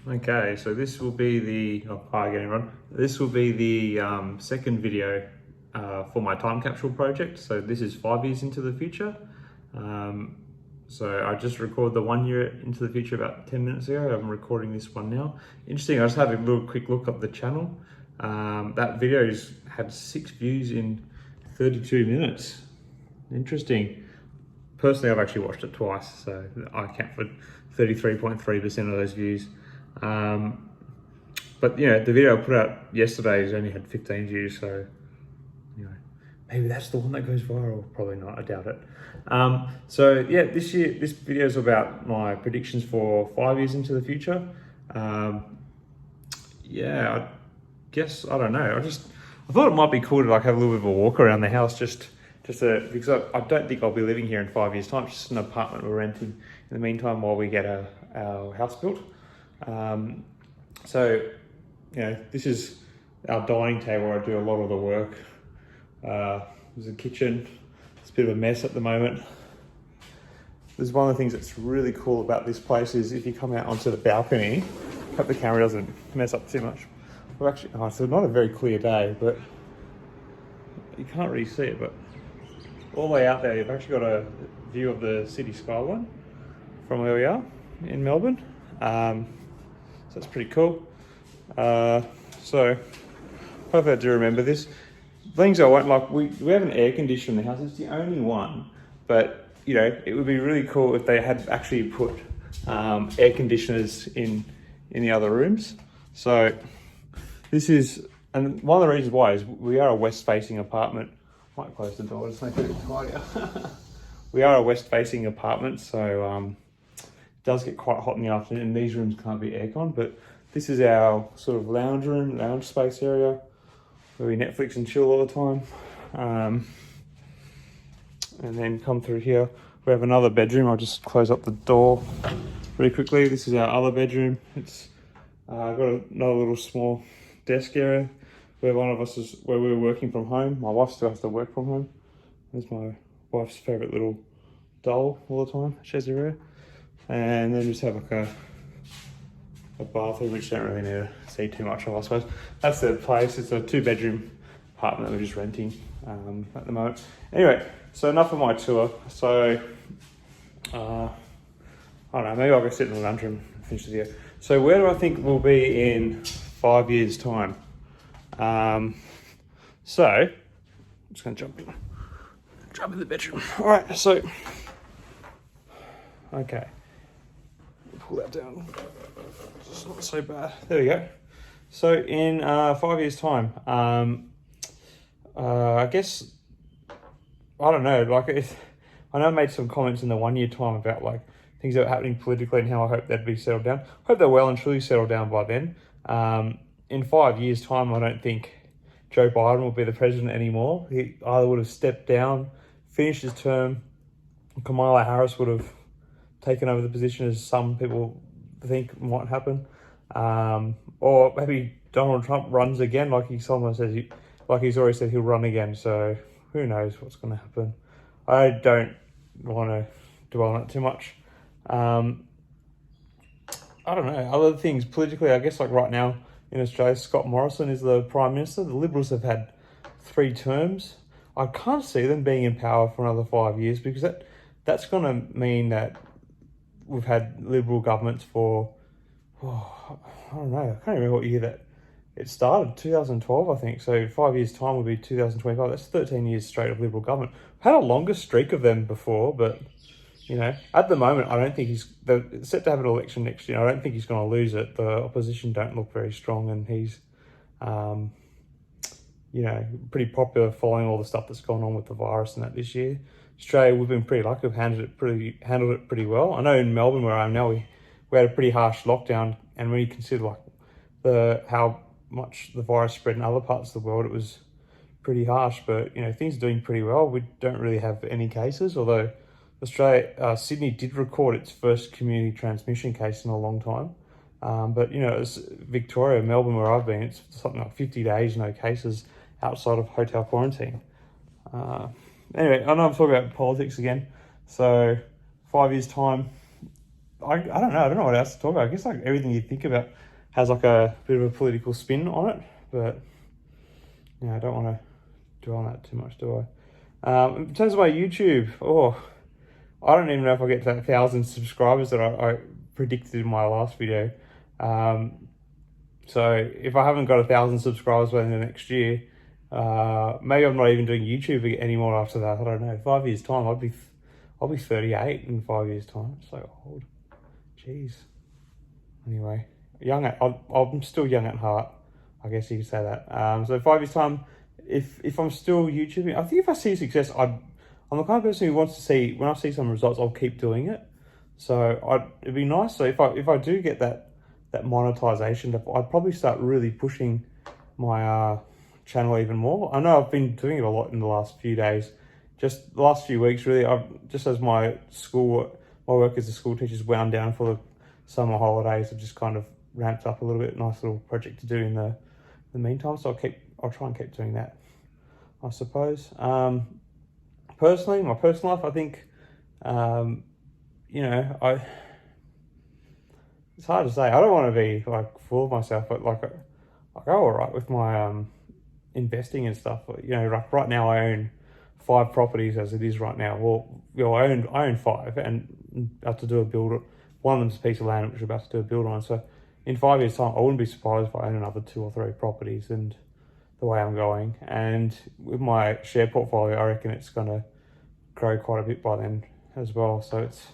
Okay, so this will be the, hi again everyone. This will be the second video for my time capsule project. So this is 5 years into the future. So I just recorded the 1 year into the future about 10 minutes ago. I'm recording this one now. Interesting, I just had a little quick look at the channel. That video's had 6 views in 32 minutes. Interesting. Personally, I've actually watched it twice, so I count for 33.3% of those views. But you know, the video I put out yesterday has only had 15 views, so you know, maybe that's the one that goes viral. Probably not, I doubt it. So yeah, this video is about my predictions for 5 years into the future. Yeah, I guess, I don't know. I thought it might be cool to like have a little bit of a walk around the house because I don't think I'll be living here in 5 years' time. It's just an apartment we're renting in the meantime while we get our house built. So, you know, this is our dining table where I do a lot of the work. There's a kitchen. It's a bit of a mess at the moment. There's one of the things that's really cool about this place is if you come out onto the balcony, hope the camera doesn't mess up too much. We're actually, it's not a very clear day, but you can't really see it, but all the way out there, you've actually got a view of the city skyline from where we are in Melbourne. So that's pretty cool. So hopefully I do remember this. Things I won't like, we have an air conditioner in the house. It's the only one, but you know, it would be really cool if they had actually put air conditioners in the other rooms. So this is, and one of the reasons why is we are a west-facing apartment. Might close the door, just make it a bit quieter. We are a west-facing apartment, so it does get quite hot in the afternoon, and these rooms can't be aircon, but this is our sort of lounge space area where we Netflix and chill all the time. And then come through here, we have another bedroom. I'll just close up the door really quickly. This is our other bedroom. It's got another little small desk area where one of us is, where we're working from home. My wife still has to work from home. There's my wife's favorite little doll all the time. She has everywhere. And then just have like a bathroom, which you don't really need to see too much of, I suppose. That's the place. It's a 2-bedroom apartment that we're just renting at the moment. Anyway, so enough of my tour. So, I don't know, maybe I'll go sit in the lounge room and finish the video. So where do I think we'll be in 5 years' time? So, I'm just gonna jump in the bedroom. All right, so, okay. Pull that down. It's not so bad. There we go. So in 5 years' time, I guess, I don't know, like I know I made some comments in the 1 year time about like things that are happening politically and how I hope they'd be settled down. I hope they're well and truly settled down by then. In 5 years' time, I don't think Joe Biden will be the president anymore. He either would have stepped down, finished his term, Kamala Harris would have taken over the position as some people think might happen, or maybe Donald Trump runs again, like he's already said he'll run again. So who knows what's going to happen? I don't want to dwell on it too much. I don't know, other things politically, I guess, like right now in Australia, Scott Morrison is the Prime Minister. The Liberals have had 3 terms. I can't see them being in power for another 5 years because that's going to mean that we've had Liberal governments for, I don't know, I can't remember what year that it started, 2012, I think. So 5 years' time will be 2025. That's 13 years straight of Liberal government. We've had a longer streak of them before, but, you know, at the moment, I don't think they're set to have an election next year. I don't think he's going to lose it. The opposition don't look very strong, and he's, you know, pretty popular following all the stuff that's gone on with the virus and that this year. Australia, we've been pretty lucky. We've handled it pretty well. I know in Melbourne, where I am now, we had a pretty harsh lockdown, and when you consider like how much the virus spread in other parts of the world, it was pretty harsh. But you know, things are doing pretty well. We don't really have any cases, although Sydney did record its first community transmission case in a long time. But you know, it's Victoria, Melbourne, where I've been, it's something like 50 days, no cases outside of hotel quarantine. Anyway, I know I'm talking about politics again. So 5 years' time, don't know. I don't know what else to talk about. I guess like everything you think about has like a bit of a political spin on it, but yeah, I don't want to dwell on that too much, do I? In terms of my YouTube, I don't even know if I'll get to that 1,000 subscribers that I predicted in my last video. So if I haven't got 1,000 subscribers by the end of next year, maybe I'm not even doing YouTube anymore after that. I don't know. 5 years time, I'll be 38 in 5 years time. So old. Jeez. Anyway, I'm still young at heart. I guess you could say that. So 5 years time, if I'm still YouTubing, I think if I see success, I'm the kind of person who wants to see, when I see some results, I'll keep doing it. So it'd be nice. So if I do get that monetization, I'd probably start really pushing my channel even more. I know I've been doing it a lot in the last few days, just the last few weeks really. Just as my work as a school teacher's wound down for the summer holidays, I've just kind of ramped up a little bit. Nice little project to do in the meantime. So I'll try and keep doing that, I suppose. Personally, my personal life, I think, it's hard to say. I don't want to be like full of myself, but like I go all right with my investing and stuff. Like right now I own 5 properties as it is right now. Well, I own 5 and about to do a build. One of them's a piece of land which we're about to do a build on. So in 5 years' time, I wouldn't be surprised if I own another 2 or 3 properties. And the way I'm going, and with my share portfolio, I reckon it's going to grow quite a bit by then as well. So it's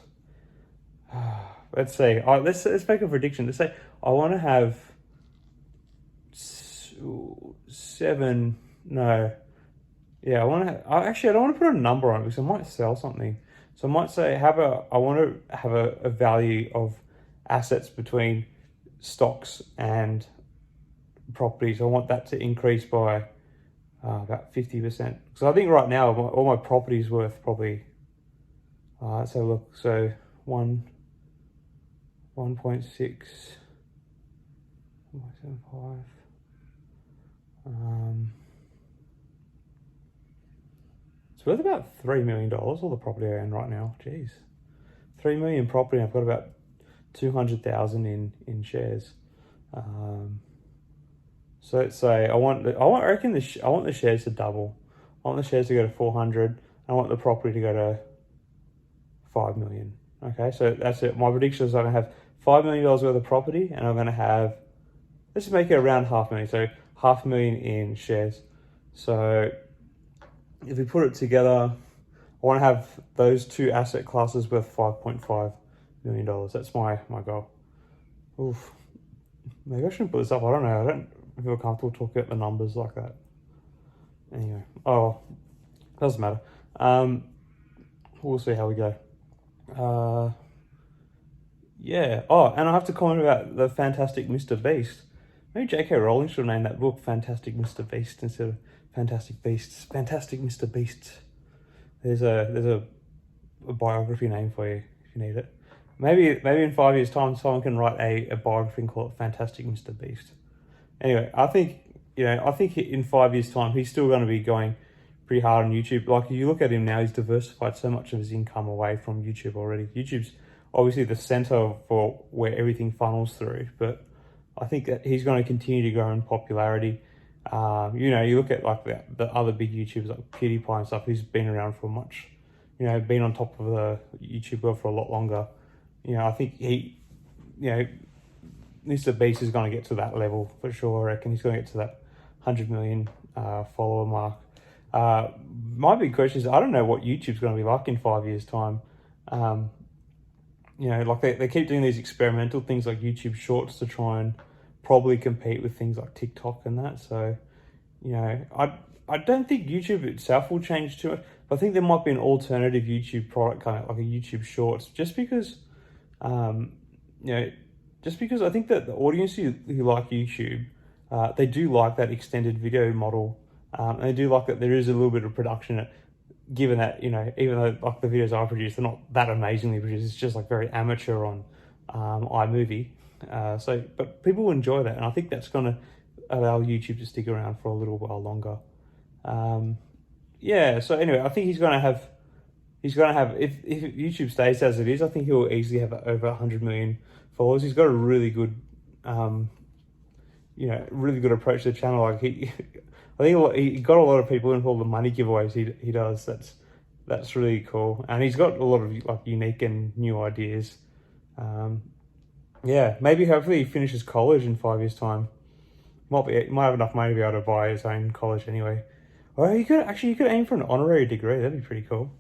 let's see. Let's make a prediction. Let's say I want to have 7. No, yeah, I want to. Actually, I don't want to put a number on it because I might sell something. So I might say I want to have a value of assets between stocks and properties. I want that to increase by about 50%. So I think right now all my property is worth probably. Let's have a look. So 1.6, 1.75. It's worth about $3 million, all the property I own right now. Jeez. 3 million property, I've got about 200,000 in shares. So let's say I want the shares to double. I want the shares to go to 400. I want the property to go to 5 million. Okay, so that's it. My prediction is I'm going to have $5 million worth of property, and I'm going to have, let's make it around 500,000. So 500,000 in shares. So if we put it together, I want to have those 2 asset classes worth $5.5 million. That's my goal. Oof. Maybe I shouldn't put this up. I don't know. I don't feel comfortable talking about the numbers like that. Anyway, doesn't matter. We'll see how we go. Yeah. And I have to comment about the Fantastic Mrbeast. Maybe J.K. Rowling should name that book Fantastic Mrbeast instead of Fantastic Beasts. Fantastic Mrbeast. There's a biography name for you if you need it. Maybe in 5 years' time, someone can write a biography and call it Fantastic Mrbeast. Anyway, I think in 5 years' time, he's still going to be going pretty hard on YouTube. Like, if you look at him now, he's diversified so much of his income away from YouTube already. YouTube's obviously the center for where everything funnels through, but I think that he's going to continue to grow in popularity. You look at like the other big YouTubers like PewDiePie and stuff, who's been around for much, been on top of the YouTube world for a lot longer. I think Mrbeast is going to get to that level for sure. I reckon he's going to get to that 100 million follower mark. My big question is, I don't know what YouTube's going to be like in 5 years' time. Like they keep doing these experimental things like YouTube Shorts to try and probably compete with things like TikTok and that. So, I don't think YouTube itself will change too much. But I think there might be an alternative YouTube product coming out, like a YouTube Shorts, just because I think that the audience who like YouTube, they do like that extended video model. And they do like that there is a little bit of production in it, given that, even though like the videos I produce, they're not that amazingly produced. It's just like very amateur on iMovie. But people will enjoy that. And I think that's going to allow YouTube to stick around for a little while longer. So anyway, I think he's going to have he's going to have, if YouTube stays as it is, I think he'll easily have over 100 million followers. He's got a really good, really good approach to the channel. Like I think he got a lot of people in for all the money giveaways he does. That's really cool. And he's got a lot of like unique and new ideas. Yeah, maybe hopefully he finishes college in 5 years' time. Might have enough money to be able to buy his own college anyway. Or you could aim for an honorary degree. That'd be pretty cool.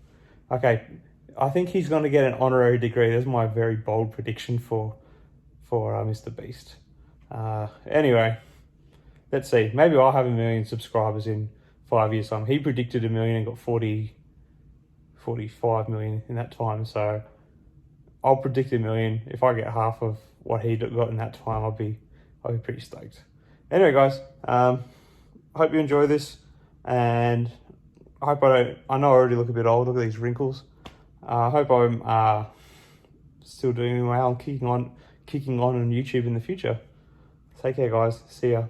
Okay, I think he's going to get an honorary degree. That's my very bold prediction for Mrbeast. Anyway, let's see. Maybe I'll have 1 million subscribers in 5 years' time. He predicted 1 million and got 45 million in that time. So I'll predict 1 million. If I get half of what he got in that time, I'll be pretty stoked. Anyway, guys, hope you enjoy this, and I hope I know I already look a bit old. Look at these wrinkles. I hope I'm still doing well, kicking on YouTube in the future. Take care, guys. See ya.